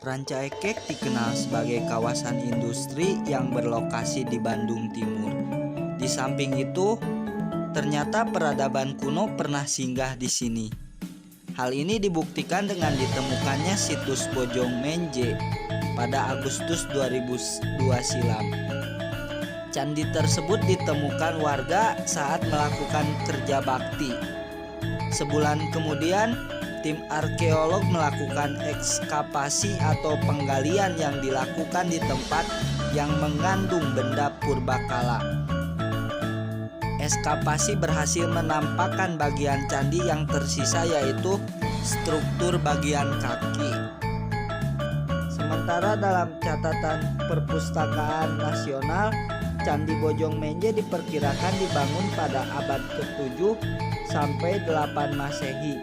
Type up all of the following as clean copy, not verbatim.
Rancaekek dikenal sebagai kawasan industri yang berlokasi di Bandung Timur. Di samping itu, ternyata peradaban kuno pernah singgah di sini. Hal ini dibuktikan dengan ditemukannya situs Bojong Menje pada Agustus 2002 silam. Candi tersebut ditemukan warga saat melakukan kerja bakti. Sebulan kemudian, tim arkeolog melakukan ekskavasi atau penggalian yang dilakukan di tempat yang mengandung benda purbakala. Ekskavasi berhasil menampakkan bagian candi yang tersisa, yaitu struktur bagian kaki. Sementara dalam catatan Perpustakaan Nasional, Candi Bojong Menje diperkirakan dibangun pada abad ke-7 sampai 8 Masehi.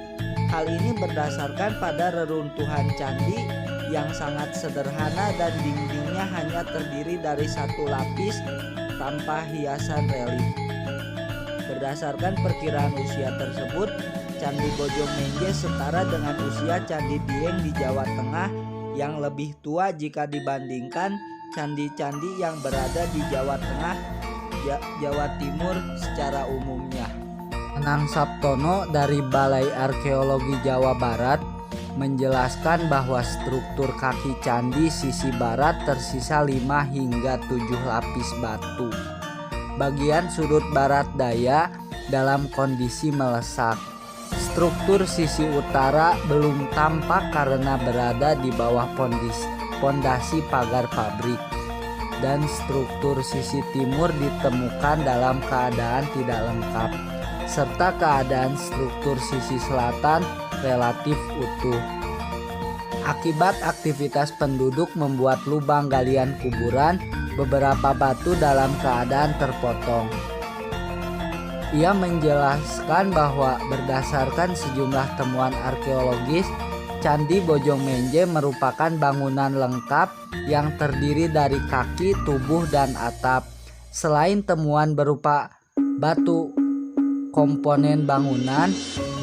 Hal ini berdasarkan pada reruntuhan candi yang sangat sederhana dan dindingnya hanya terdiri dari satu lapis tanpa hiasan relief. Berdasarkan perkiraan usia tersebut, Candi Bojong Menje setara dengan usia Candi Dieng di Jawa Tengah yang lebih tua jika dibandingkan candi-candi yang berada di Jawa Tengah, Jawa Timur secara umumnya. Anang Saptono dari Balai Arkeologi Jawa Barat menjelaskan bahwa struktur kaki candi sisi barat tersisa 5 hingga 7 lapis batu. Bagian sudut barat daya dalam kondisi melesak. Struktur sisi utara belum tampak karena berada di bawah pondasi pagar pabrik, dan struktur sisi timur ditemukan dalam keadaan tidak lengkap, serta keadaan struktur sisi selatan relatif utuh. Akibat aktivitas penduduk membuat lubang galian kuburan, beberapa batu dalam keadaan terpotong. Ia menjelaskan bahwa berdasarkan sejumlah temuan arkeologis, Candi Bojong Menje merupakan bangunan lengkap yang terdiri dari kaki, tubuh, dan atap. Selain temuan berupa batu komponen bangunan,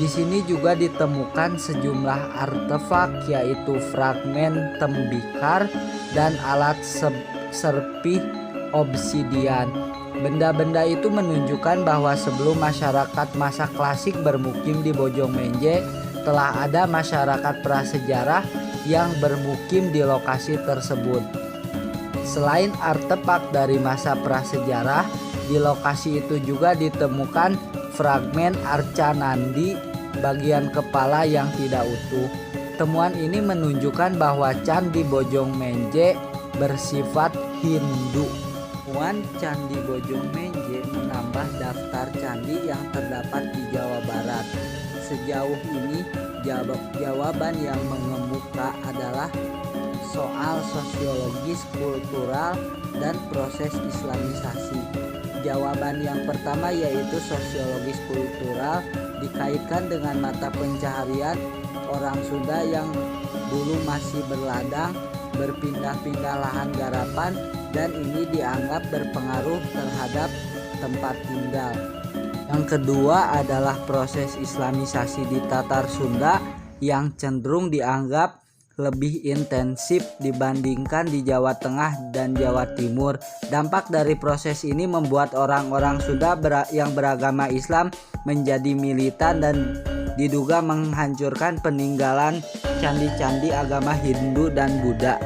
di sini juga ditemukan sejumlah artefak, yaitu fragmen tembikar dan alat serpih obsidian. Benda-benda itu menunjukkan bahwa sebelum masyarakat masa klasik bermukim di Bojong Menje, telah ada masyarakat prasejarah yang bermukim di lokasi tersebut. Selain artefak dari masa prasejarah, di lokasi itu juga ditemukan fragmen arca nandi bagian kepala yang tidak utuh. Temuan ini menunjukkan bahwa Candi Bojong Menje bersifat Hindu. Temuan Candi Bojong Menje menambah daftar candi yang terdapat di Jawa Barat. Sejauh ini jawaban yang mengemuka adalah soal sosiologis, kultural, dan proses islamisasi. Jawaban yang pertama yaitu sosiologis kultural dikaitkan dengan mata pencaharian orang Sunda yang dulu masih berladang, berpindah-pindah lahan garapan, dan ini dianggap berpengaruh terhadap tempat tinggal. Yang kedua adalah proses islamisasi di Tatar Sunda yang cenderung dianggap lebih intensif dibandingkan di Jawa Tengah dan Jawa Timur. Dampak dari proses ini membuat orang-orang Sunda yang beragama Islam menjadi militan dan diduga menghancurkan peninggalan candi-candi agama Hindu dan Buddha.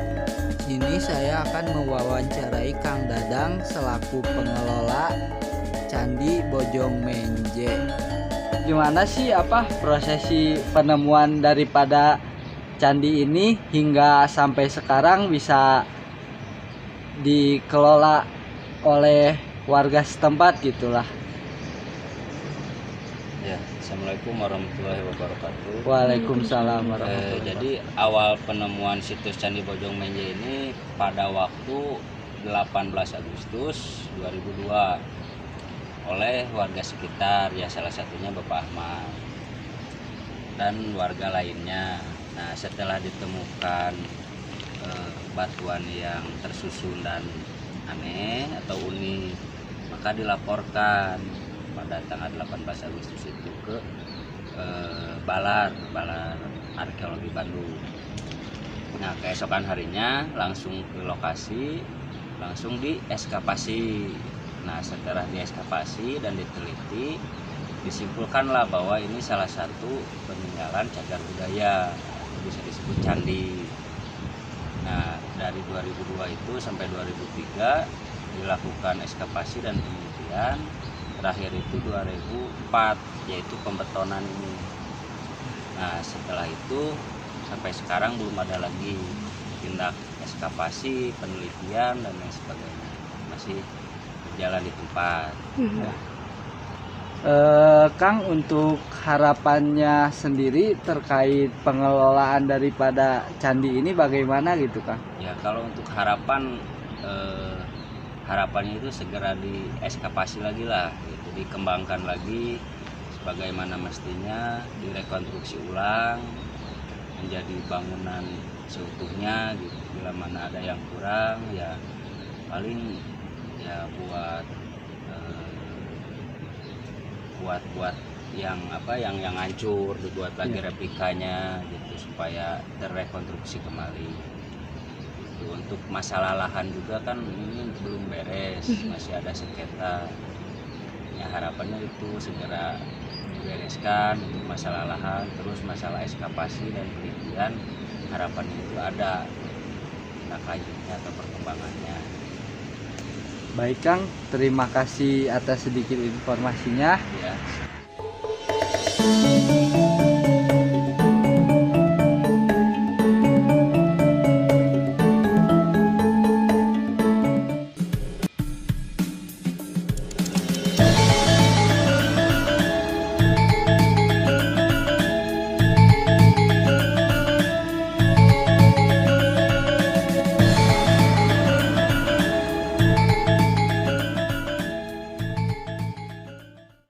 Ini saya akan mewawancarai Kang Dadang selaku pengelola Candi Bojong Menje. Gimana sih prosesi penemuan daripada candi ini hingga sampai sekarang bisa dikelola oleh warga setempat gitulah. Ya, Assalamualaikum warahmatullahi wabarakatuh. Waalaikumsalam warahmatullahi wabarakatuh. Jadi awal penemuan situs Candi Bojong Menje ini pada waktu 18 Agustus 2002 oleh warga sekitar, ya salah satunya Bapak Ahmad dan warga lainnya. Nah, setelah ditemukan batuan yang tersusun dan aneh atau unik, maka dilaporkan pada tanggal 18 Agustus itu ke Balar Arkeologi Bandung. Nah, keesokan harinya langsung ke lokasi, langsung dieskavasi. Nah, setelah dieskavasi dan diteliti, disimpulkanlah bahwa ini salah satu peninggalan cagar budaya, bisa disebut candi. Nah, dari 2002 itu sampai 2003 dilakukan ekskavasi dan penelitian. Terakhir itu 2004, yaitu pembetonan ini. Nah, setelah itu sampai sekarang belum ada lagi tindak ekskavasi, penelitian dan lain sebagainya. Masih berjalan di tempat. Kang, untuk harapannya sendiri terkait pengelolaan daripada candi ini bagaimana gitu, Kang? Ya, kalau untuk harapannya itu segera dieskavasi lagi lah, gitu, dikembangkan lagi sebagaimana mestinya, direkonstruksi ulang menjadi bangunan seutuhnya gitu. Bila mana ada yang kurang ya paling ya buat yang yang hancur, dibuat lagi replikanya gitu supaya terrekonstruksi kembali gitu. Untuk masalah lahan juga kan ini belum beres, masih ada sengketa ya, harapannya itu segera dibereskan untuk masalah lahan. Terus masalah ekskavasi dan penelitian harapannya itu ada tindak lanjutnya atau perkembangannya. Baik, Kang, terima kasih atas sedikit informasinya. Ya.